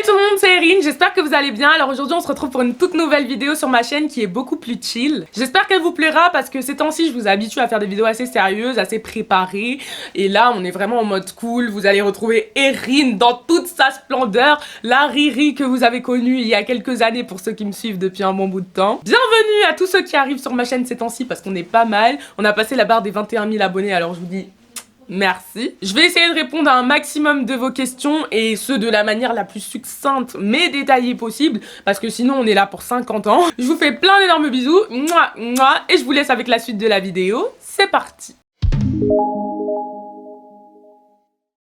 Salut tout le monde, c'est Erin, j'espère que vous allez bien. Alors aujourd'hui on se retrouve pour une toute nouvelle vidéo sur ma chaîne qui est beaucoup plus chill. J'espère qu'elle vous plaira parce que ces temps-ci je vous habitue à faire des vidéos assez sérieuses, assez préparées. Et là on est vraiment en mode cool, vous allez retrouver Erin dans toute sa splendeur, la Riri que vous avez connue il y a quelques années pour ceux qui me suivent depuis un bon bout de temps. Bienvenue à tous ceux qui arrivent sur ma chaîne ces temps-ci parce qu'on est pas mal. On a passé la barre des 21 000 abonnés, alors je vous dis... merci. Je vais essayer de répondre à un maximum de vos questions et ce de la manière la plus succincte mais détaillée possible parce que sinon on est là pour 50 ans. Je vous fais plein d'énormes bisous mouah, mouah, et je vous laisse avec la suite de la vidéo. C'est parti.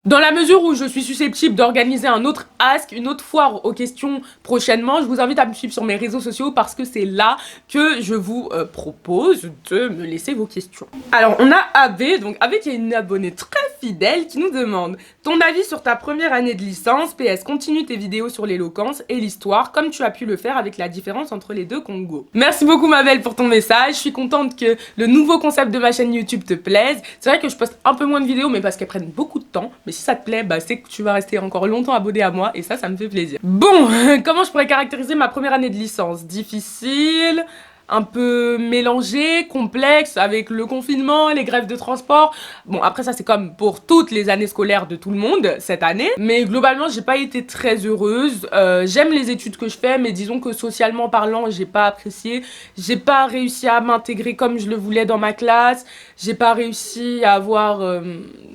Dans la mesure où je suis susceptible d'organiser un autre ask, une autre foire aux questions prochainement, je vous invite à me suivre sur mes réseaux sociaux parce que c'est là que je vous propose de me laisser vos questions. Alors on a Ave, donc Ave qui est une abonnée très fidèle qui nous demande ton avis sur ta première année de licence, PS continue tes vidéos sur l'éloquence et l'histoire comme tu as pu le faire avec la différence entre les deux Congos. Merci beaucoup ma belle pour ton message, je suis contente que le nouveau concept de ma chaîne YouTube te plaise. C'est vrai que je poste un peu moins de vidéos mais parce qu'elles prennent beaucoup de temps, mais si ça te plaît, bah c'est que tu vas rester encore longtemps abonné à moi et ça me fait plaisir. Bon, comment je pourrais caractériser ma première année de licence? Difficile, un peu mélangé, complexe, avec le confinement, les grèves de transport. Bon, après ça c'est comme pour toutes les années scolaires de tout le monde cette année. Mais globalement, j'ai pas été très heureuse. J'aime les études que je fais, mais disons que socialement parlant, j'ai pas apprécié. J'ai pas réussi à m'intégrer comme je le voulais dans ma classe. J'ai pas réussi à avoir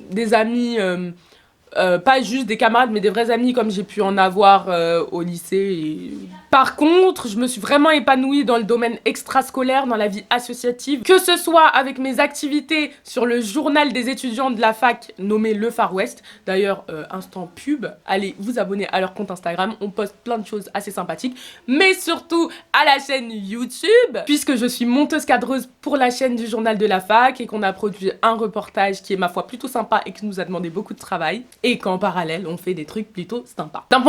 des amis... pas juste des camarades mais des vrais amis comme j'ai pu en avoir au lycée et... Par contre, je me suis vraiment épanouie dans le domaine extrascolaire, dans la vie associative, que ce soit avec mes activités sur le journal des étudiants de la fac nommé Le Far West. D'ailleurs, instant pub, allez vous abonner à leur compte Instagram, on poste plein de choses assez sympathiques, mais surtout à la chaîne YouTube, puisque je suis monteuse cadreuse pour la chaîne du journal de la fac et qu'on a produit un reportage qui est ma foi plutôt sympa et qui nous a demandé beaucoup de travail, et qu'en parallèle on fait des trucs plutôt sympas. D'un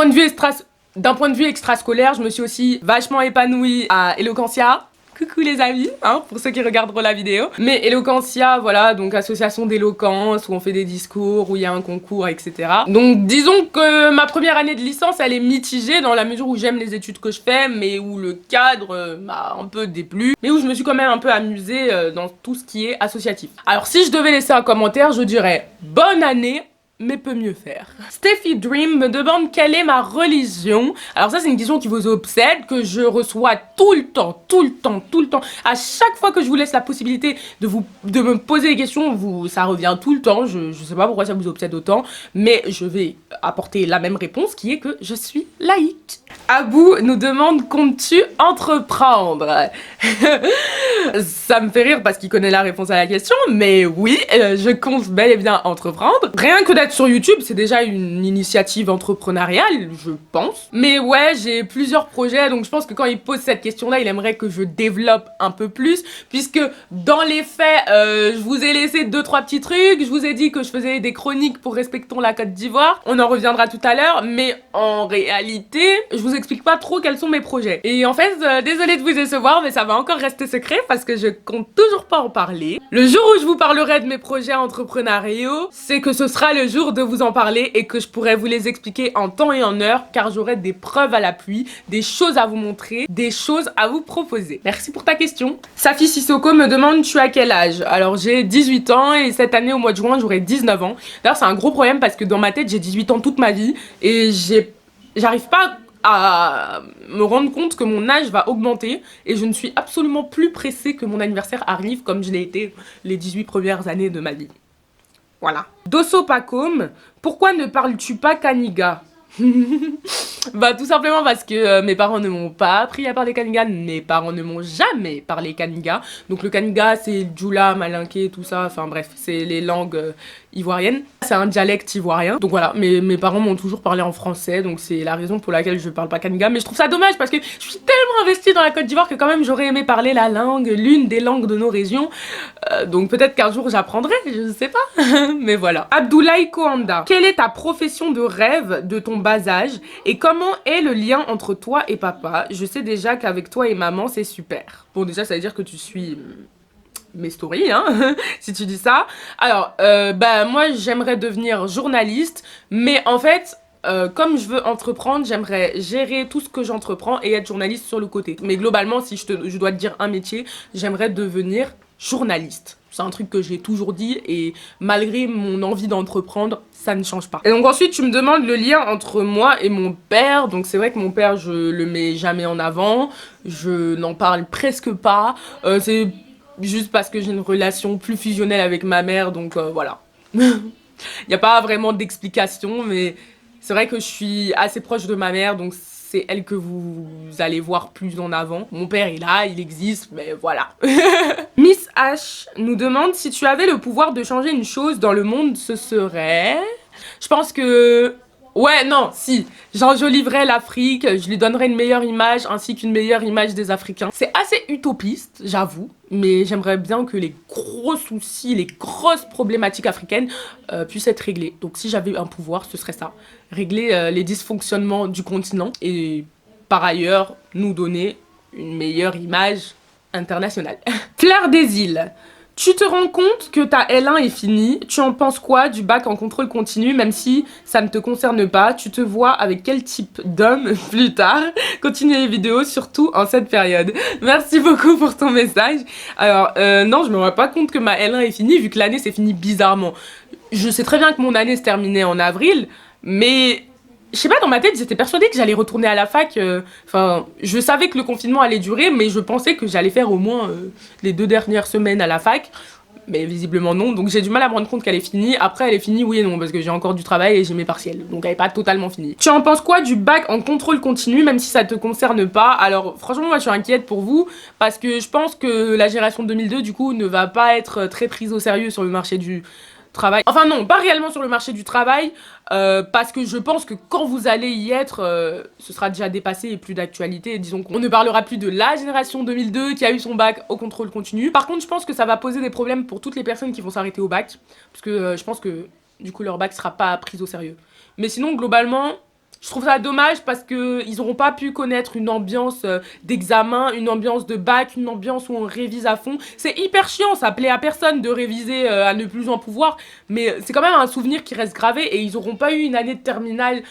point de vue extrascolaire, je me suis aussi vachement épanouie à Eloquentia. Coucou les amis, hein, pour ceux qui regarderont la vidéo. Mais Eloquentia, voilà, donc association d'éloquence, où on fait des discours, où il y a un concours, etc. Donc disons que ma première année de licence, elle est mitigée dans la mesure où j'aime les études que je fais, mais où le cadre m'a un peu déplu, mais où je me suis quand même un peu amusée dans tout ce qui est associatif. Alors si je devais laisser un commentaire, je dirais bonne année, mais peut mieux faire. Steffi Dream me demande quelle est ma religion. Alors ça c'est une question qui vous obsède, que je reçois tout le temps. À chaque fois que je vous laisse la possibilité de me poser des questions, ça revient tout le temps. Je sais pas pourquoi ça vous obsède autant, mais je vais apporter la même réponse qui est que je suis laïque. Abou nous demande comptes-tu entreprendre? Ça me fait rire parce qu'il connaît la réponse à la question, mais oui, je compte bel et bien entreprendre. Rien que d'être sur YouTube, c'est déjà une initiative entrepreneuriale, je pense. Mais ouais, j'ai plusieurs projets, donc je pense que quand il pose cette question-là, il aimerait que je développe un peu plus, puisque dans les faits, je vous ai laissé 2-3 petits trucs, je vous ai dit que je faisais des chroniques pour Respectons la Côte d'Ivoire, on en reviendra tout à l'heure, mais en réalité, je vous explique pas trop quels sont mes projets. Et en fait, désolée de vous décevoir, mais ça va encore rester secret parce que je compte toujours pas en parler. Le jour où je vous parlerai de mes projets entrepreneuriaux, c'est que ce sera le jour de vous en parler et que je pourrai vous les expliquer en temps et en heure car j'aurai des preuves à l'appui, des choses à vous montrer, des choses à vous proposer. Merci pour ta question. Safi Sissoko me demande tu as quel âge? Alors j'ai 18 ans et cette année au mois de juin j'aurai 19 ans. D'ailleurs c'est un gros problème parce que dans ma tête j'ai 18 ans toute ma vie et j'arrive pas à me rendre compte que mon âge va augmenter et je ne suis absolument plus pressée que mon anniversaire arrive comme je l'ai été les 18 premières années de ma vie. Voilà. Dosso Pacom, pourquoi ne parles-tu pas Kaniga? Bah tout simplement parce que mes parents ne m'ont pas appris à parler Kaniga, mes parents ne m'ont jamais parlé Kaniga. Donc le Kaniga c'est Djoula, Malinké, tout ça, enfin bref, c'est les langues ivoiriennes. C'est un dialecte ivoirien. Donc voilà, mes parents m'ont toujours parlé en français, donc c'est la raison pour laquelle je parle pas Kaniga. Mais je trouve ça dommage parce que je suis tellement investie dans la Côte d'Ivoire que quand même j'aurais aimé parler la langue, l'une des langues de nos régions. Donc peut-être qu'un jour j'apprendrai, je sais pas. Mais voilà. Abdoulaye Kohanda, quelle est ta profession de rêve de ton bas âge et comment est le lien entre toi et papa? Je sais déjà qu'avec toi et maman c'est super. Bon déjà ça veut dire que tu suis mes stories hein si tu dis ça. Alors bah moi j'aimerais devenir journaliste mais en fait comme je veux entreprendre, j'aimerais gérer tout ce que j'entreprends et être journaliste sur le côté. Mais globalement, si je dois te dire un métier, j'aimerais devenir journaliste. C'est un truc que j'ai toujours dit et malgré mon envie d'entreprendre, ça ne change pas. Et donc ensuite, tu me demandes le lien entre moi et mon père. Donc c'est vrai que mon père, je le mets jamais en avant. Je n'en parle presque pas. C'est juste parce que j'ai une relation plus fusionnelle avec ma mère, donc voilà. Il n'y a pas vraiment d'explication, mais c'est vrai que je suis assez proche de ma mère, donc c'est elle que vous allez voir plus en avant. Mon père est là, il existe, mais voilà. Miss H nous demande si tu avais le pouvoir de changer une chose dans le monde, ce serait... Je pense que... Ouais, non, si. J'enjoliverais l'Afrique, je lui donnerais une meilleure image ainsi qu'une meilleure image des Africains. C'est assez utopiste, j'avoue, mais j'aimerais bien que les gros soucis, les grosses problématiques africaines puissent être réglées. Donc si j'avais un pouvoir, ce serait ça. Régler les dysfonctionnements du continent et par ailleurs nous donner une meilleure image internationale. Fleur des îles. Tu te rends compte que ta L1 est finie, tu en penses quoi du bac en contrôle continu, même si ça ne te concerne pas, tu te vois avec quel type d'homme plus tard? Continue les vidéos, surtout en cette période. Merci beaucoup pour ton message. Alors, non, je me rends pas compte que ma L1 est finie, vu que l'année s'est finie bizarrement. Je sais très bien que mon année se terminait en avril, mais... Je sais pas, dans ma tête, j'étais persuadée que j'allais retourner à la fac. Enfin, je savais que le confinement allait durer, mais je pensais que j'allais faire au moins les 2 dernières semaines à la fac. Mais visiblement non, donc j'ai du mal à me rendre compte qu'elle est finie. Après, elle est finie, oui et non, parce que j'ai encore du travail et j'ai mes partiels. Donc elle est pas totalement finie. Tu en penses quoi du bac en contrôle continu, même si ça te concerne pas? Alors, franchement, moi, je suis inquiète pour vous, parce que je pense que la génération 2002, du coup, ne va pas être très prise au sérieux sur le marché du... travail. Enfin non, pas réellement sur le marché du travail, parce que je pense que quand vous allez y être, ce sera déjà dépassé et plus d'actualité. Disons qu'on ne parlera plus de la génération 2002 qui a eu son bac au contrôle continu. Par contre, je pense que ça va poser des problèmes pour toutes les personnes qui vont s'arrêter au bac, parce que je pense que du coup leur bac sera pas pris au sérieux. Mais sinon, globalement... Je trouve ça dommage parce qu'ils n'auront pas pu connaître une ambiance d'examen, une ambiance de bac, une ambiance où on révise à fond. C'est hyper chiant, ça plaît à personne de réviser à ne plus en pouvoir, mais c'est quand même un souvenir qui reste gravé et ils n'auront pas eu une année de terminale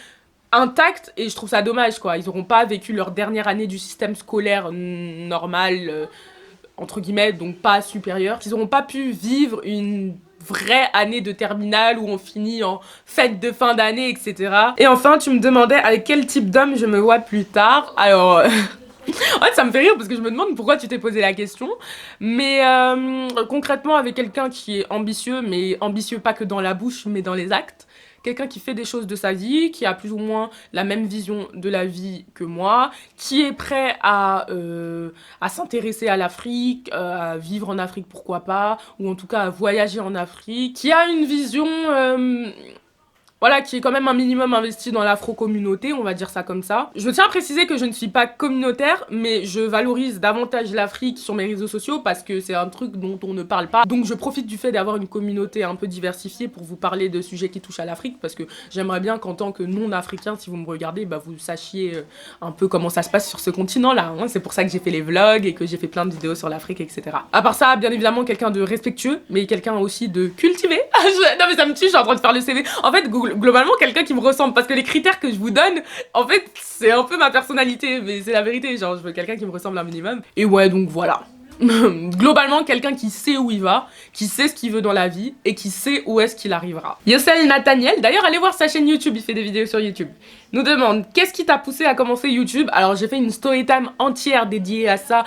intacte et je trouve ça dommage quoi. Ils n'auront pas vécu leur dernière année du système scolaire normal, entre guillemets, donc pas supérieur. Ils n'auront pas pu vivre une vraie année de terminale où on finit en fête de fin d'année, etc. Et enfin, tu me demandais avec quel type d'homme je me vois plus tard. Alors... En fait, ça me fait rire parce que je me demande pourquoi tu t'es posé la question. Mais concrètement, avec quelqu'un qui est ambitieux, mais ambitieux pas que dans la bouche, mais dans les actes. Quelqu'un qui fait des choses de sa vie, qui a plus ou moins la même vision de la vie que moi, qui est prêt à s'intéresser à l'Afrique, à vivre en Afrique, pourquoi pas, ou en tout cas à voyager en Afrique, qui a une vision... voilà, qui est quand même un minimum investi dans l'afro-communauté, on va dire ça comme ça. Je tiens à préciser que je ne suis pas communautaire, mais je valorise davantage l'Afrique sur mes réseaux sociaux parce que c'est un truc dont on ne parle pas. Donc je profite du fait d'avoir une communauté un peu diversifiée pour vous parler de sujets qui touchent à l'Afrique parce que j'aimerais bien qu'en tant que non-africain, si vous me regardez, bah, vous sachiez un peu comment ça se passe sur ce continent-là. Hein. C'est pour ça que j'ai fait les vlogs et que j'ai fait plein de vidéos sur l'Afrique, etc. À part ça, bien évidemment, quelqu'un de respectueux, mais quelqu'un aussi de cultivé. Non mais ça me tue, je suis en train de faire le CV. En fait, globalement, quelqu'un qui me ressemble, parce que les critères que je vous donne, en fait, c'est un peu ma personnalité, mais c'est la vérité, genre, je veux quelqu'un qui me ressemble un minimum. Et ouais, donc voilà. Globalement, quelqu'un qui sait où il va, qui sait ce qu'il veut dans la vie, et qui sait où est-ce qu'il arrivera. Yossel Nathaniel, d'ailleurs, allez voir sa chaîne YouTube, il fait des vidéos sur YouTube, nous demande qu'est-ce qui t'a poussé à commencer YouTube. Alors j'ai fait une story time entière dédiée à ça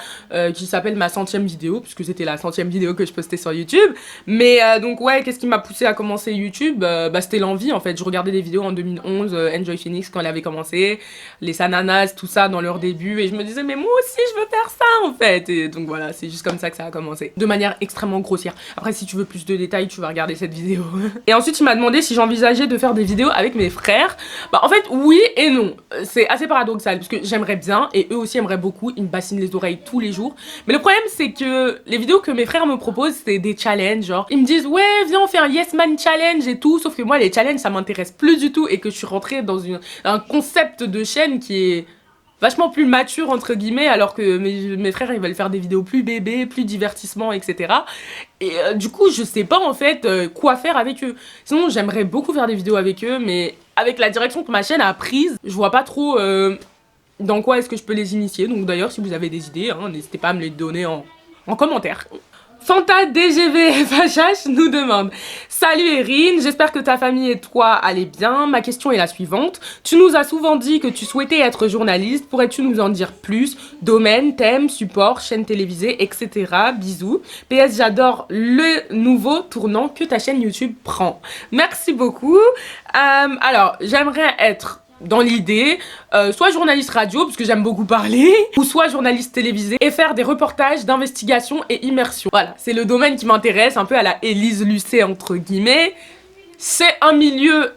qui s'appelle ma 100e vidéo puisque c'était la 100e vidéo que je postais sur YouTube. Mais donc ouais, qu'est-ce qui m'a poussé à commencer YouTube? Bah c'était l'envie en fait. Je regardais des vidéos en 2011, Enjoy Phoenix quand elle avait commencé, les Sananas, tout ça dans leur début et je me disais mais moi aussi je veux faire ça en fait. Et donc voilà, c'est juste comme ça que ça a commencé. De manière extrêmement grossière. Après si tu veux plus de détails, tu vas regarder cette vidéo. Et ensuite il m'a demandé si j'envisageais de faire des vidéos avec mes frères. Bah en fait oui et non, c'est assez paradoxal parce que j'aimerais bien et eux aussi aimeraient beaucoup, ils me bassinent les oreilles tous les jours. Mais le problème c'est que les vidéos que mes frères me proposent c'est des challenges, genre ils me disent ouais viens on fait un yes man challenge et tout, sauf que moi les challenges ça m'intéresse plus du tout et que je suis rentrée dans un concept de chaîne qui est vachement plus mature entre guillemets, alors que mes frères ils veulent faire des vidéos plus bébés, plus divertissement, etc. Et du coup je sais pas en fait quoi faire avec eux. Sinon j'aimerais beaucoup faire des vidéos avec eux, mais avec la direction que ma chaîne a prise, je vois pas trop dans quoi est-ce que je peux les initier. Donc d'ailleurs si vous avez des idées, hein, n'hésitez pas à me les donner en commentaire. Fanta DGV FHH nous demande: Salut Erin, j'espère que ta famille et toi allez bien. Ma question est la suivante. Tu nous as souvent dit que tu souhaitais être journaliste. Pourrais-tu nous en dire plus? Domaine, thème, support, chaîne télévisée, etc. Bisous. PS, j'adore le nouveau tournant que ta chaîne YouTube prend. Merci beaucoup. Alors, j'aimerais être dans l'idée, soit journaliste radio, parce que j'aime beaucoup parler, ou soit journaliste télévisé, et faire des reportages d'investigation et immersion. Voilà, c'est le domaine qui m'intéresse, un peu à la Élise Lucet, entre guillemets. C'est un milieu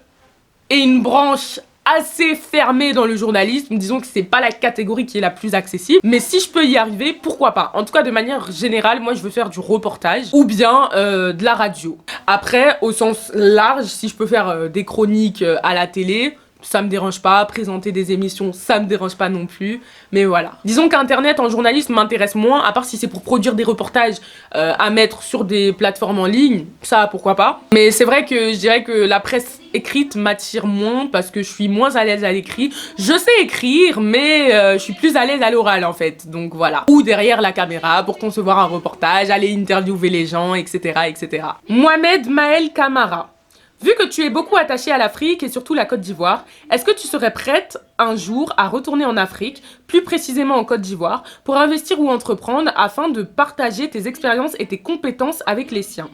et une branche assez fermée dans le journalisme, disons que c'est pas la catégorie qui est la plus accessible, mais si je peux y arriver, pourquoi pas. En tout cas, de manière générale, moi je veux faire du reportage, ou bien de la radio. Après, au sens large, si je peux faire des chroniques à la télé, ça me dérange pas, présenter des émissions, ça me dérange pas non plus, mais voilà. Disons qu'Internet en journalisme m'intéresse moins, à part si c'est pour produire des reportages à mettre sur des plateformes en ligne, ça pourquoi pas. Mais c'est vrai que je dirais que la presse écrite m'attire moins, parce que je suis moins à l'aise à l'écrit. Je sais écrire, mais je suis plus à l'aise à l'oral en fait, donc voilà. Ou derrière la caméra pour concevoir un reportage, aller interviewer les gens, etc. etc. Mohamed Maël Kamara: vu que tu es beaucoup attachée à l'Afrique et surtout la Côte d'Ivoire, est-ce que tu serais prête un jour à retourner en Afrique, plus précisément en Côte d'Ivoire, pour investir ou entreprendre afin de partager tes expériences et tes compétences avec les siens?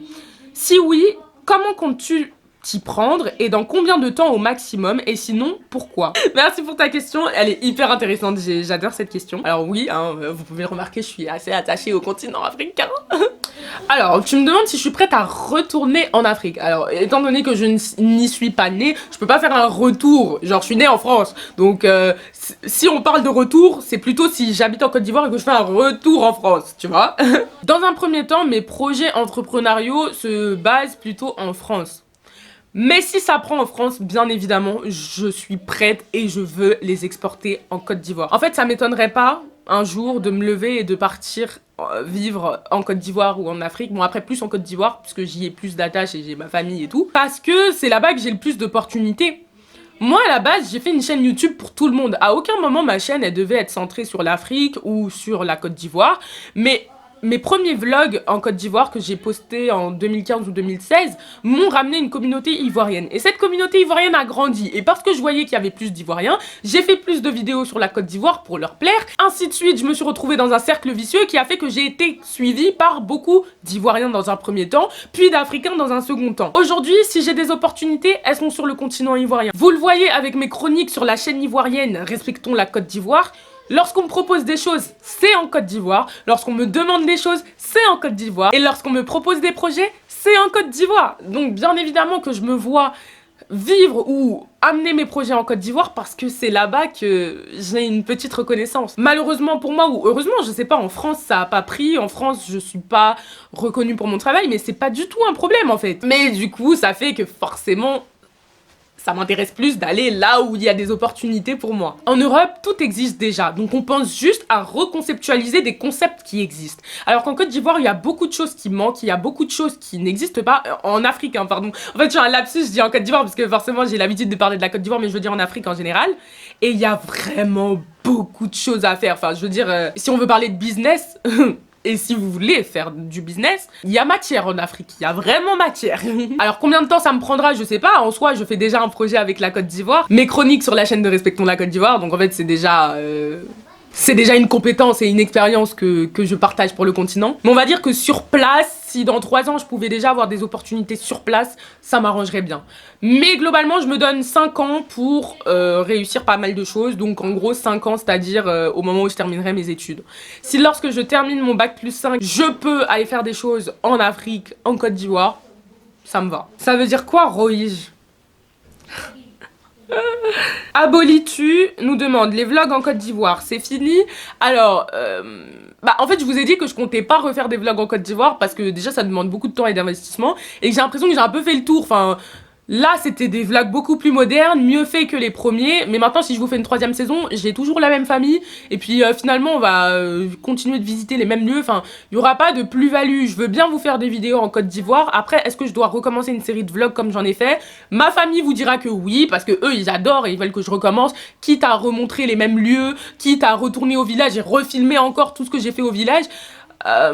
Si oui, comment comptes-tu t'y prendre et dans combien de temps au maximum, et sinon pourquoi? Merci pour ta question, elle est hyper intéressante, j'adore cette question. Alors oui, hein, vous pouvez remarquer, je suis assez attachée au continent africain. Alors, tu me demandes si je suis prête à retourner en Afrique. Alors, étant donné que je n'y suis pas née, je peux pas faire un retour. Genre, je suis née en France. Donc, si on parle de retour, c'est plutôt si j'habite en Côte d'Ivoire et que je fais un retour en France, tu vois. Dans un premier temps, mes projets entrepreneuriaux se basent plutôt en France. Mais si ça prend en France, bien évidemment, je suis prête et je veux les exporter en Côte d'Ivoire. En fait, ça m'étonnerait pas un jour de me lever et de partir vivre en Côte d'Ivoire ou en Afrique. Bon, après plus en Côte d'Ivoire, puisque j'y ai plus d'attaches et j'ai ma famille et tout. Parce que c'est là-bas que j'ai le plus d'opportunités. Moi, à la base, j'ai fait une chaîne YouTube pour tout le monde. À aucun moment, ma chaîne, elle devait être centrée sur l'Afrique ou sur la Côte d'Ivoire. Mais mes premiers vlogs en Côte d'Ivoire que j'ai postés en 2015 ou 2016 m'ont ramené une communauté ivoirienne. Et cette communauté ivoirienne a grandi. Et parce que je voyais qu'il y avait plus d'Ivoiriens, j'ai fait plus de vidéos sur la Côte d'Ivoire pour leur plaire. Ainsi de suite, je me suis retrouvée dans un cercle vicieux qui a fait que j'ai été suivie par beaucoup d'Ivoiriens dans un premier temps, puis d'Africains dans un second temps. Aujourd'hui, si j'ai des opportunités, elles sont sur le continent ivoirien. Vous le voyez avec mes chroniques sur la chaîne ivoirienne Respectons la Côte d'Ivoire. Lorsqu'on me propose des choses, c'est en Côte d'Ivoire. Lorsqu'on me demande des choses, c'est en Côte d'Ivoire. Et lorsqu'on me propose des projets, c'est en Côte d'Ivoire. Donc bien évidemment que je me vois vivre ou amener mes projets en Côte d'Ivoire parce que c'est là-bas que j'ai une petite reconnaissance. Malheureusement pour moi, ou heureusement, je sais pas, en France ça a pas pris, en France je suis pas reconnue pour mon travail, mais c'est pas du tout un problème en fait. Mais du coup, ça fait que forcément, ça m'intéresse plus d'aller là où il y a des opportunités pour moi. En Europe, tout existe déjà, donc on pense juste à reconceptualiser des concepts qui existent. Alors qu'en Côte d'Ivoire, il y a beaucoup de choses qui manquent, il y a beaucoup de choses qui n'existent pas en Afrique, hein, pardon. En fait, j'ai un lapsus, je dis en Côte d'Ivoire parce que forcément, j'ai l'habitude de parler de la Côte d'Ivoire, mais je veux dire en Afrique en général. Et il y a vraiment beaucoup de choses à faire. Enfin, je veux dire, si on veut parler de business... Et si vous voulez faire du business, il y a matière en Afrique, il y a vraiment matière. Alors combien de temps ça me prendra, je sais pas. En soi, je fais déjà un projet avec la Côte d'Ivoire. Mes chroniques sur la chaîne de Respectons la Côte d'Ivoire, donc en fait c'est déjà une compétence et une expérience que je partage pour le continent. Mais on va dire que sur place, si dans 3 ans je pouvais déjà avoir des opportunités sur place, ça m'arrangerait bien. Mais globalement, je me donne 5 ans pour réussir pas mal de choses. Donc en gros 5 ans, c'est-à-dire au moment où je terminerai mes études. Si lorsque je termine mon bac plus 5, je peux aller faire des choses en Afrique, en Côte d'Ivoire, ça me va. Ça veut dire quoi, Roige? Abolitu nous demande: les vlogs en Côte d'Ivoire, c'est fini? Alors, en fait, je vous ai dit que je comptais pas refaire des vlogs en Côte d'Ivoire parce que déjà, ça demande beaucoup de temps et d'investissement et que j'ai l'impression que j'ai un peu fait le tour. Enfin, Là, c'était des vlogs beaucoup plus modernes, mieux faits que les premiers. Mais maintenant, si je vous fais une troisième saison, j'ai toujours la même famille. Et puis finalement, on va continuer de visiter les mêmes lieux. Enfin, il n'y aura pas de plus-value. Je veux bien vous faire des vidéos en Côte d'Ivoire. Après, est-ce que je dois recommencer une série de vlogs comme j'en ai fait? Ma famille vous dira que oui, parce que eux, ils adorent et ils veulent que je recommence. Quitte à remontrer les mêmes lieux, quitte à retourner au village et refilmer encore tout ce que j'ai fait au village.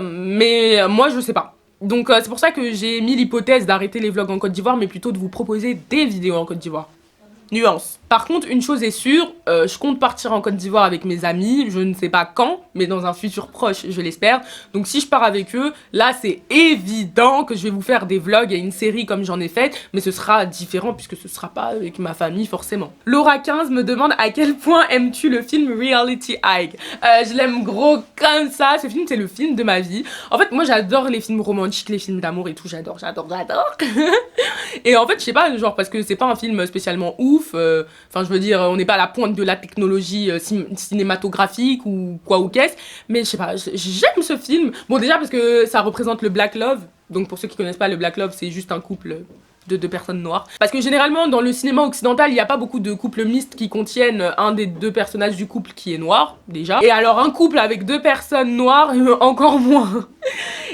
Mais moi, je sais pas. Donc c'est pour ça que j'ai mis l'hypothèse d'arrêter les vlogs en Côte d'Ivoire, mais plutôt de vous proposer des vidéos en Côte d'Ivoire. Nuance. Par contre, une chose est sûre, je compte partir en Côte d'Ivoire avec mes amis, je ne sais pas quand, mais dans un futur proche, je l'espère. Donc si je pars avec eux, là c'est évident que je vais vous faire des vlogs et une série comme j'en ai fait, mais ce sera différent puisque ce sera pas avec ma famille forcément. Laura 15 me demande à quel point aimes-tu le film Reality High. Je l'aime gros comme ça, ce film c'est le film de ma vie. En fait moi j'adore les films romantiques, les films d'amour et tout, j'adore. Et en fait je sais pas, genre parce que c'est pas un film spécialement ouf, enfin je veux dire on n'est pas à la pointe de la technologie cinématographique ou quoi ou qu'est-ce, mais je sais pas, j'aime ce film. Bon déjà parce que ça représente le Black Love, donc pour ceux qui connaissent pas le Black Love c'est juste un couple de deux personnes noires. Parce que généralement dans le cinéma occidental il n'y a pas beaucoup de couples mixtes qui contiennent un des deux personnages du couple qui est noir déjà. Et alors un couple avec deux personnes noires encore moins.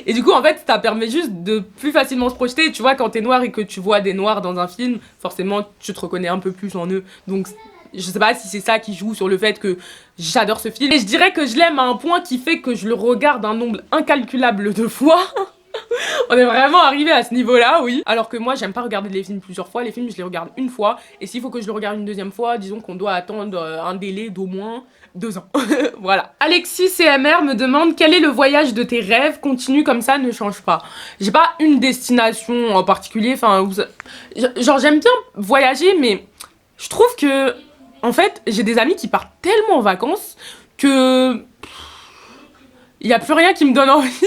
Et du coup en fait ça permet juste de plus facilement se projeter. Tu vois quand t'es noir et que tu vois des noirs dans un film, forcément tu te reconnais un peu plus en eux. Donc je sais pas si c'est ça qui joue sur le fait que j'adore ce film. Et je dirais que je l'aime à un point qui fait que je le regarde un nombre incalculable de fois. On est vraiment arrivé à ce niveau-là, oui. Alors que moi, j'aime pas regarder les films plusieurs fois. Les films, je les regarde une fois. Et s'il faut que je le regarde une deuxième fois, disons qu'on doit attendre un délai d'au moins 2 ans. Voilà. Alexis CMR me demande quel est le voyage de tes rêves. Continue comme ça, ne change pas. J'ai pas une destination en particulier. Enfin, genre j'aime bien voyager, mais je trouve que, en fait, j'ai des amis qui partent tellement en vacances que il y a plus rien qui me donne envie.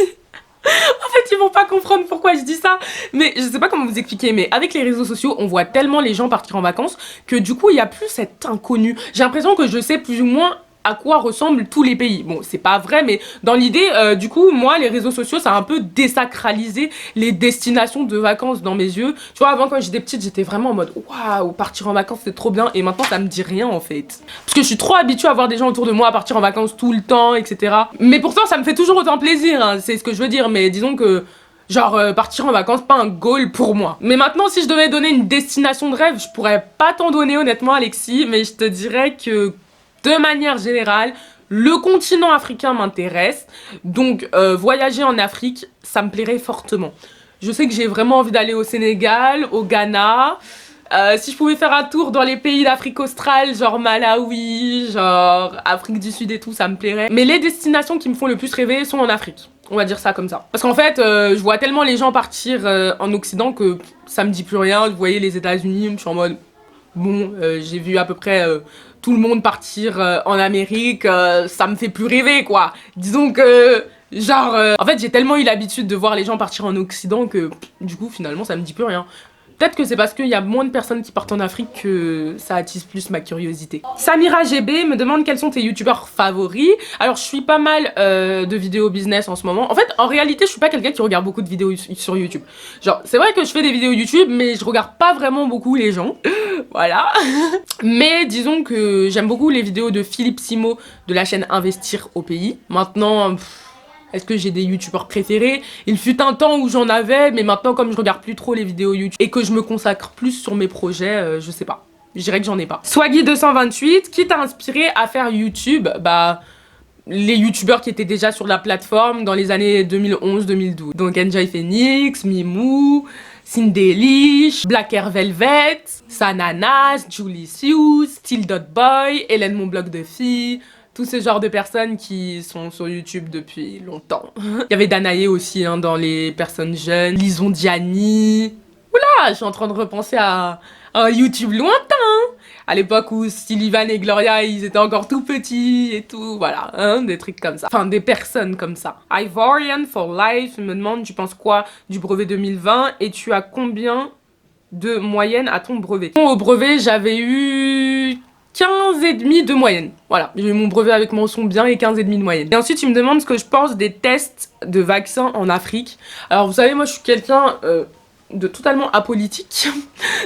En fait, ils vont pas comprendre pourquoi je dis ça, mais je sais pas comment vous expliquer, mais avec les réseaux sociaux, on voit tellement les gens partir en vacances que du coup, il y a plus cet inconnu. J'ai l'impression que je sais plus ou moins à quoi ressemblent tous les pays. Bon, c'est pas vrai, mais dans l'idée, du coup, moi, les réseaux sociaux, ça a un peu désacralisé les destinations de vacances dans mes yeux. Tu vois, avant, quand j'étais petite, j'étais vraiment en mode waouh, partir en vacances, c'est trop bien. Et maintenant, ça me dit rien, en fait. Parce que je suis trop habituée à voir des gens autour de moi à partir en vacances tout le temps, etc. Mais pourtant, ça me fait toujours autant plaisir, hein, c'est ce que je veux dire. Mais disons que genre partir en vacances, pas un goal pour moi. Mais maintenant, si je devais donner une destination de rêve, je pourrais pas t'en donner honnêtement, Alexis, mais je te dirais que de manière générale, le continent africain m'intéresse, donc voyager en Afrique, ça me plairait fortement. Je sais que j'ai vraiment envie d'aller au Sénégal, au Ghana. Si je pouvais faire un tour dans les pays d'Afrique australe, genre Malawi, genre Afrique du Sud et tout, ça me plairait. Mais les destinations qui me font le plus rêver sont en Afrique. On va dire ça comme ça. Parce qu'en fait, je vois tellement les gens partir en Occident que ça me dit plus rien. Vous voyez les États-Unis, je suis en mode bon, j'ai vu à peu près tout le monde partir en Amérique, ça me fait plus rêver quoi. Disons que genre en fait j'ai tellement eu l'habitude de voir les gens partir en Occident que du coup finalement ça me dit plus rien. Peut-être que c'est parce qu'il y a moins de personnes qui partent en Afrique que ça attise plus ma curiosité. Samira GB me demande quels sont tes youtubeurs favoris. Alors je suis pas mal de vidéos business en ce moment. En fait, en réalité, je suis pas quelqu'un qui regarde beaucoup de vidéos sur YouTube. Genre, c'est vrai que je fais des vidéos YouTube, mais je regarde pas vraiment beaucoup les gens. Voilà. Mais disons que j'aime beaucoup les vidéos de Philippe Simo de la chaîne Investir au pays. Maintenant... est-ce que j'ai des youtubeurs préférés? Il fut un temps où j'en avais, mais maintenant comme je regarde plus trop les vidéos YouTube et que je me consacre plus sur mes projets, je sais pas. Je dirais que j'en ai pas. Swaggy228, qui t'a inspiré à faire YouTube? Bah, les youtubeurs qui étaient déjà sur la plateforme dans les années 2011-2012. Donc Enjoy Phoenix, Mimou, Cindelish, Black Air Velvet, Sananas, Julie Sue, Still Dot Boy, Hélène Mon Bloc de Filles... tous ces genres de personnes qui sont sur YouTube depuis longtemps. Il y avait Danae aussi hein, dans les personnes jeunes, Lison Diani. Oula, je suis en train de repenser à un YouTube lointain. À l'époque où Sullivan et Gloria, ils étaient encore tout petits et tout, voilà, hein, des trucs comme ça. Enfin, des personnes comme ça. Ivorian for Life me demande, tu penses quoi du brevet 2020 et tu as combien de moyenne à ton brevet? Au brevet, j'avais eu 15,5 de moyenne. Voilà, j'ai eu mon brevet avec mention bien et 15,5 de moyenne. Et ensuite, il me demande ce que je pense des tests de vaccins en Afrique. Alors, vous savez, moi, je suis quelqu'un... de totalement apolitique,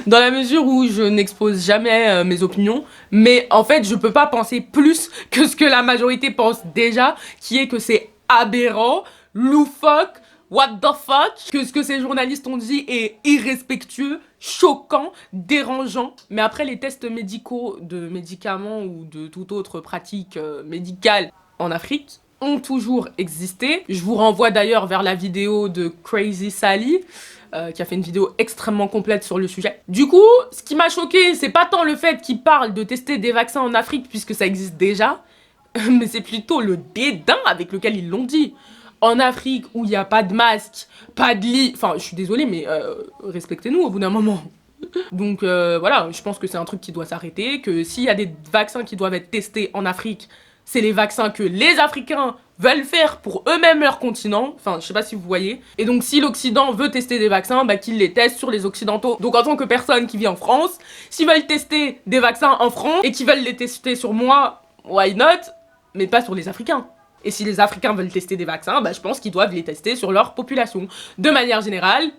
dans la mesure où je n'expose jamais mes opinions, mais en fait je peux pas penser plus que ce que la majorité pense déjà, qui est que c'est aberrant, loufoque, what the fuck, que ce que ces journalistes ont dit est irrespectueux, choquant, dérangeant. Mais après les tests médicaux de médicaments ou de toute autre pratique médicale en Afrique ont toujours existé. Je vous renvoie d'ailleurs vers la vidéo de Crazy Sally, qui a fait une vidéo extrêmement complète sur le sujet. Du coup, ce qui m'a choqué, c'est pas tant le fait qu'ils parlent de tester des vaccins en Afrique puisque ça existe déjà, mais c'est plutôt le dédain avec lequel ils l'ont dit. En Afrique, où il n'y a pas de masque, pas de lit... Enfin, je suis désolée, mais respectez-nous au bout d'un moment. Donc voilà, je pense que c'est un truc qui doit s'arrêter, que s'il y a des vaccins qui doivent être testés en Afrique, c'est les vaccins que les Africains veulent faire pour eux-mêmes leur continent. Enfin, je sais pas si vous voyez. Et donc, si l'Occident veut tester des vaccins, bah qu'il les teste sur les Occidentaux. Donc, en tant que personne qui vit en France, s'ils veulent tester des vaccins en France et qu'ils veulent les tester sur moi, why not? Mais pas sur les Africains. Et si les Africains veulent tester des vaccins, bah je pense qu'ils doivent les tester sur leur population. De manière générale,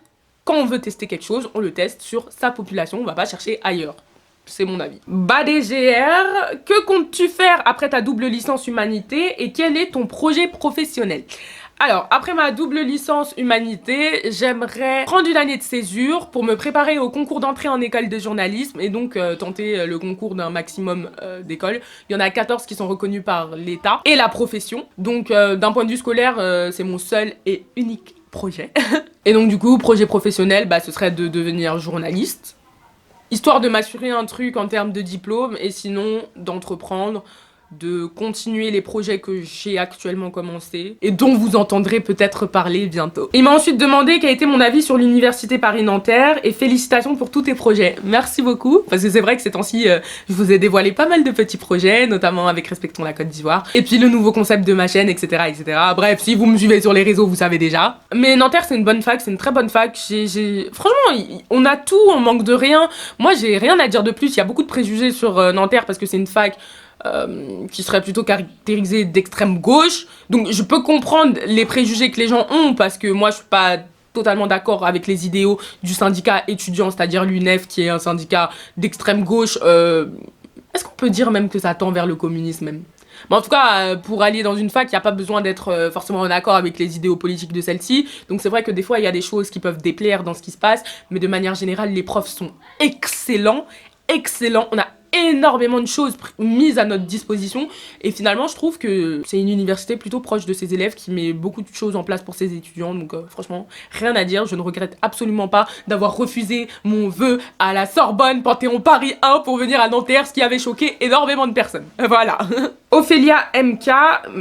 quand on veut tester quelque chose, on le teste sur sa population, on va pas chercher ailleurs. C'est mon avis. BADGR, que comptes-tu faire après ta double licence humanité et quel est ton projet professionnel? Alors, après ma double licence humanité, j'aimerais prendre une année de césure pour me préparer au concours d'entrée en école de journalisme et donc tenter le concours d'un maximum d'écoles. Il y en a 14 qui sont reconnues par l'État et la profession. Donc, d'un point de vue scolaire, c'est mon seul et unique projet. Et donc, du coup, projet professionnel, bah, ce serait de devenir journaliste, histoire de m'assurer un truc en termes de diplôme et sinon d'entreprendre, de continuer les projets que j'ai actuellement commencés et dont vous entendrez peut-être parler bientôt. Il m'a ensuite demandé quel était mon avis sur l'université Paris-Nanterre et félicitations pour tous tes projets. Merci beaucoup, parce que c'est vrai que ces temps-ci, je vous ai dévoilé pas mal de petits projets, notamment avec Respectons la Côte d'Ivoire, et puis le nouveau concept de ma chaîne, etc., etc. Bref, si vous me suivez sur les réseaux, vous savez déjà. Mais Nanterre, c'est une bonne fac, c'est une très bonne fac. Franchement, on a tout, on manque de rien. Moi, j'ai rien à dire de plus. Il y a beaucoup de préjugés sur Nanterre parce que c'est une fac qui serait plutôt caractérisée d'extrême gauche. Donc je peux comprendre les préjugés que les gens ont parce que moi je suis pas totalement d'accord avec les idéaux du syndicat étudiant, c'est-à-dire l'UNEF qui est un syndicat d'extrême gauche. Est-ce qu'on peut dire même que ça tend vers le communisme même? Mais en tout cas, pour aller dans une fac, il n'y a pas besoin d'être forcément en accord avec les idéaux politiques de celle-ci. Donc c'est vrai que des fois, il y a des choses qui peuvent déplaire dans ce qui se passe. Mais de manière générale, les profs sont excellents. Excellents. On a énormément de choses mises à notre disposition et finalement je trouve que c'est une université plutôt proche de ses élèves qui met beaucoup de choses en place pour ses étudiants, donc franchement rien à dire, je ne regrette absolument pas d'avoir refusé mon vœu à la Sorbonne Panthéon Paris 1 pour venir à Nanterre, ce qui avait choqué énormément de personnes. Voilà. Ophélia MK,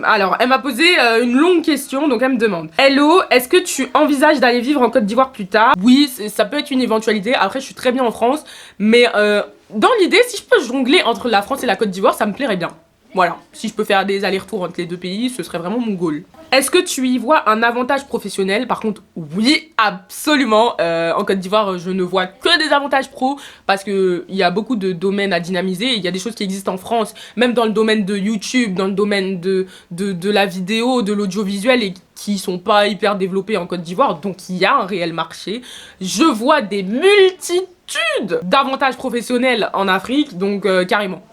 alors elle m'a posé une longue question, donc elle me demande: Hello, est-ce que tu envisages d'aller vivre en Côte d'Ivoire plus tard? Oui, ça peut être une éventualité, après je suis très bien en France, mais dans l'idée, si je peux jongler entre la France et la Côte d'Ivoire, ça me plairait bien. Voilà, si je peux faire des allers-retours entre les deux pays, ce serait vraiment mon goal. Est-ce que tu y vois un avantage professionnel? Par contre, oui, absolument. En Côte d'Ivoire, je ne vois que des avantages pro parce qu'il y a beaucoup de domaines à dynamiser. Il y a des choses qui existent en France, même dans le domaine de YouTube, dans le domaine de la vidéo, de l'audiovisuel et qui sont pas hyper développés en Côte d'Ivoire. Donc, il y a un réel marché. Je vois des multitudes d'avantages professionnels en Afrique, donc carrément.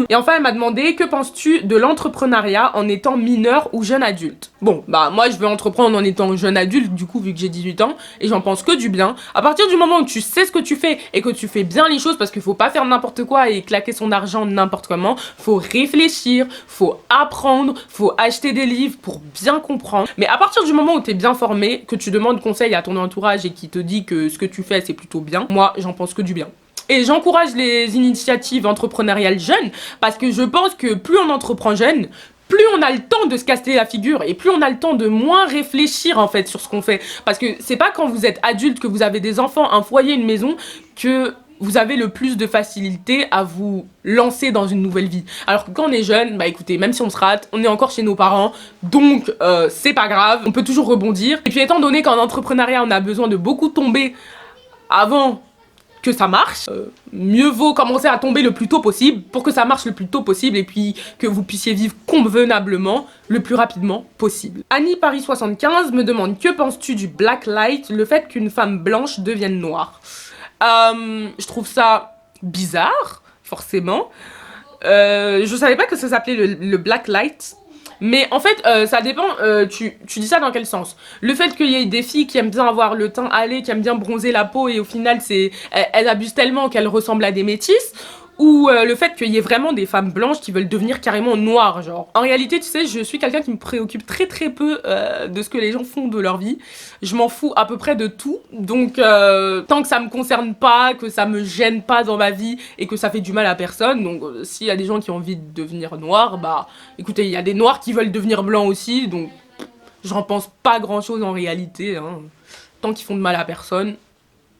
Et enfin, elle m'a demandé: que penses-tu de l'entrepreneuriat en étant mineur ou jeune adulte? Bon, bah moi je veux entreprendre en étant jeune adulte, du coup, vu que j'ai 18 ans, et j'en pense que du bien. À partir du moment où tu sais ce que tu fais et que tu fais bien les choses, parce qu'il faut pas faire n'importe quoi et claquer son argent n'importe comment, faut réfléchir, faut apprendre, faut acheter des livres pour bien comprendre. Mais à partir du moment où tu es bien formé, que tu demandes conseil à ton entourage et qui te dit que ce que tu fais c'est plutôt bien, moi j'en pense que du bien. Et j'encourage les initiatives entrepreneuriales jeunes parce que je pense que plus on entreprend jeune, plus on a le temps de se casser la figure et plus on a le temps de moins réfléchir en fait sur ce qu'on fait. Parce que c'est pas quand vous êtes adulte, que vous avez des enfants, un foyer, une maison, que vous avez le plus de facilité à vous lancer dans une nouvelle vie. Alors que quand on est jeune, bah écoutez, même si on se rate, on est encore chez nos parents, donc c'est pas grave, on peut toujours rebondir. Et puis étant donné qu'en entrepreneuriat, on a besoin de beaucoup tomber avant que ça marche. Mieux vaut commencer à tomber le plus tôt possible pour que ça marche le plus tôt possible et puis que vous puissiez vivre convenablement le plus rapidement possible. Annie Paris 75 me demande: que penses-tu du black light, le fait qu'une femme blanche devienne noire? Je trouve ça bizarre, forcément. Je savais pas que ça s'appelait le black light. Mais en fait, ça dépend, tu dis ça dans quel sens? Le fait qu'il y ait des filles qui aiment bien avoir le teint hâlé, qui aiment bien bronzer la peau et au final, elles abusent tellement qu'elles ressemblent à des métisses, ou le fait qu'il y ait vraiment des femmes blanches qui veulent devenir carrément noires, genre. En réalité, tu sais, je suis quelqu'un qui me préoccupe très très peu de ce que les gens font de leur vie. Je m'en fous à peu près de tout, donc tant que ça me concerne pas, que ça me gêne pas dans ma vie et que ça fait du mal à personne, donc s'il y a des gens qui ont envie de devenir noirs, bah écoutez, il y a des noirs qui veulent devenir blancs aussi, donc j'en pense pas grand chose en réalité, hein. Tant qu'ils font de mal à personne,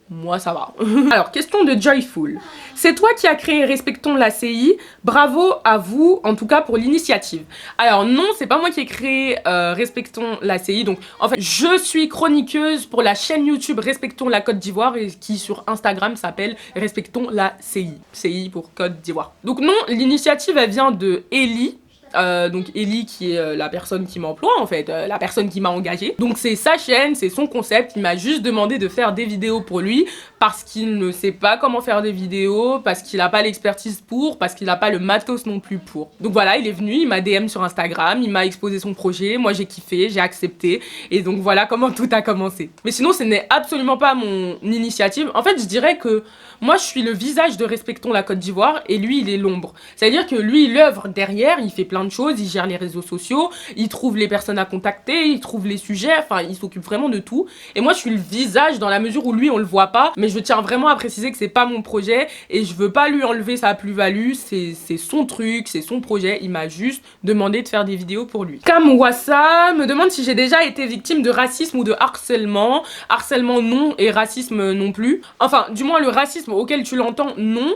moi ça va. Alors, question de Joyful. C'est toi qui as créé Respectons la CI. Bravo à vous, en tout cas pour l'initiative. Alors non, c'est pas moi qui ai créé Respectons la CI. Donc en fait, je suis chroniqueuse pour la chaîne YouTube Respectons la Côte d'Ivoire et qui sur Instagram s'appelle Respectons la CI. CI pour Côte d'Ivoire. Donc non, l'initiative elle vient de Ellie. Donc Ellie qui est la personne qui m'emploie en fait, la personne qui m'a engagée. Donc c'est sa chaîne, c'est son concept, il m'a juste demandé de faire des vidéos pour lui parce qu'il ne sait pas comment faire des vidéos, parce qu'il n'a pas l'expertise pour, parce qu'il n'a pas le matos non plus pour. Donc voilà, il est venu, il m'a DM sur Instagram, il m'a exposé son projet, moi j'ai kiffé, j'ai accepté et donc voilà comment tout a commencé. Mais sinon ce n'est absolument pas mon initiative, en fait je dirais que moi je suis le visage de Respectons la Côte d'Ivoire et lui il est l'ombre. C'est-à-dire que lui il œuvre derrière, il fait plein de choses, il gère les réseaux sociaux, il trouve les personnes à contacter, il trouve les sujets, enfin il s'occupe vraiment de tout. Et moi je suis le visage dans la mesure où lui on le voit pas, mais je tiens vraiment à préciser que c'est pas mon projet et je veux pas lui enlever sa plus-value, c'est son truc, c'est son projet, il m'a juste demandé de faire des vidéos pour lui. Kamwasa me demande si j'ai déjà été victime de racisme ou de harcèlement. Harcèlement non et racisme non plus. Enfin du moins le racisme auquel tu l'entends non.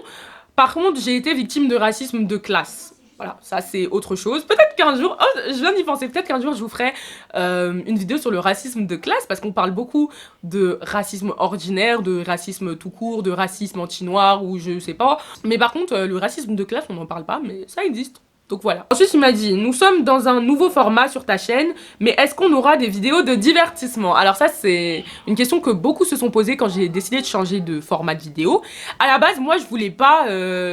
Par contre j'ai été victime de racisme de classe. Voilà, ça c'est autre chose. Peut-être qu'un jour, oh, je viens d'y penser, peut-être qu'un jour je vous ferai une vidéo sur le racisme de classe parce qu'on parle beaucoup de racisme ordinaire, de racisme tout court, de racisme anti-noir ou je sais pas. Mais par contre, le racisme de classe, on n'en parle pas, mais ça existe. Donc voilà. Ensuite, il m'a dit: nous sommes dans un nouveau format sur ta chaîne, mais est-ce qu'on aura des vidéos de divertissement? Alors ça, c'est une question que beaucoup se sont posées quand j'ai décidé de changer de format de vidéo. À la base, moi, je voulais pas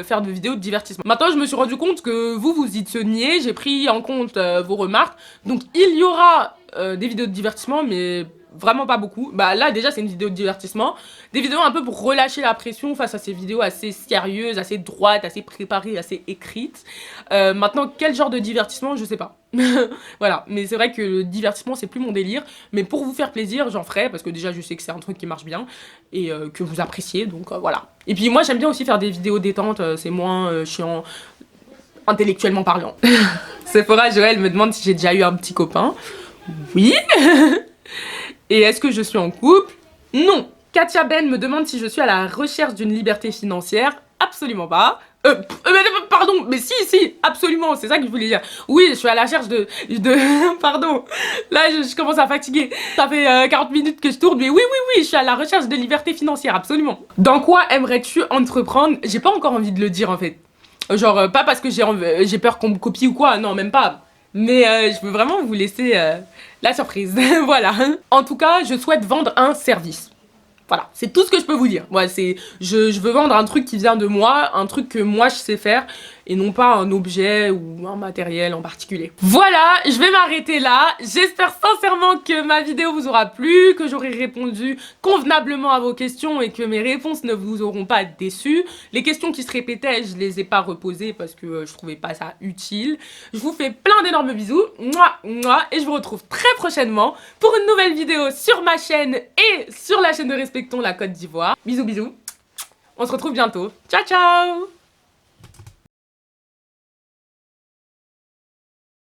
faire de vidéos de divertissement. Maintenant, je me suis rendu compte que vous y teniez, j'ai pris en compte vos remarques. Donc, il y aura des vidéos de divertissement, mais vraiment pas beaucoup. Bah là déjà c'est une vidéo de divertissement, des vidéos un peu pour relâcher la pression face à ces vidéos assez sérieuses, assez droites, assez préparées, assez écrites. Maintenant quel genre de divertissement je sais pas. Voilà, mais c'est vrai que le divertissement c'est plus mon délire, mais pour vous faire plaisir j'en ferai parce que déjà je sais que c'est un truc qui marche bien et que vous appréciez, donc voilà. Et puis moi j'aime bien aussi faire des vidéos détente, c'est moins chiant intellectuellement parlant. Sephora Joël me demande si j'ai déjà eu un petit copain. Oui. Et est-ce que je suis en couple? Non. Katia Ben me demande si je suis à la recherche d'une liberté financière. Absolument pas. Pardon, mais si, absolument, c'est ça que je voulais dire. Oui, je suis à la recherche de... Pardon, là je commence à fatiguer. Ça fait 40 minutes que je tourne, mais oui, je suis à la recherche de liberté financière, absolument. Dans quoi aimerais-tu entreprendre? J'ai pas encore envie de le dire en fait. Genre, pas parce que j'ai peur qu'on me copie ou quoi, non, même pas. Mais je veux vraiment vous laisser la surprise, voilà. En tout cas, je souhaite vendre un service. Voilà, c'est tout ce que je peux vous dire. Moi, je veux vendre un truc qui vient de moi, un truc que moi je sais faire, et non pas un objet ou un matériel en particulier. Voilà, je vais m'arrêter là. J'espère sincèrement que ma vidéo vous aura plu, que j'aurai répondu convenablement à vos questions et que mes réponses ne vous auront pas déçus. Les questions qui se répétaient, je les ai pas reposées parce que je trouvais pas ça utile. Je vous fais plein d'énormes bisous, et je vous retrouve très prochainement pour une nouvelle vidéo sur ma chaîne et sur la chaîne de Respectons la Côte d'Ivoire. Bisous, bisous. On se retrouve bientôt. Ciao, ciao!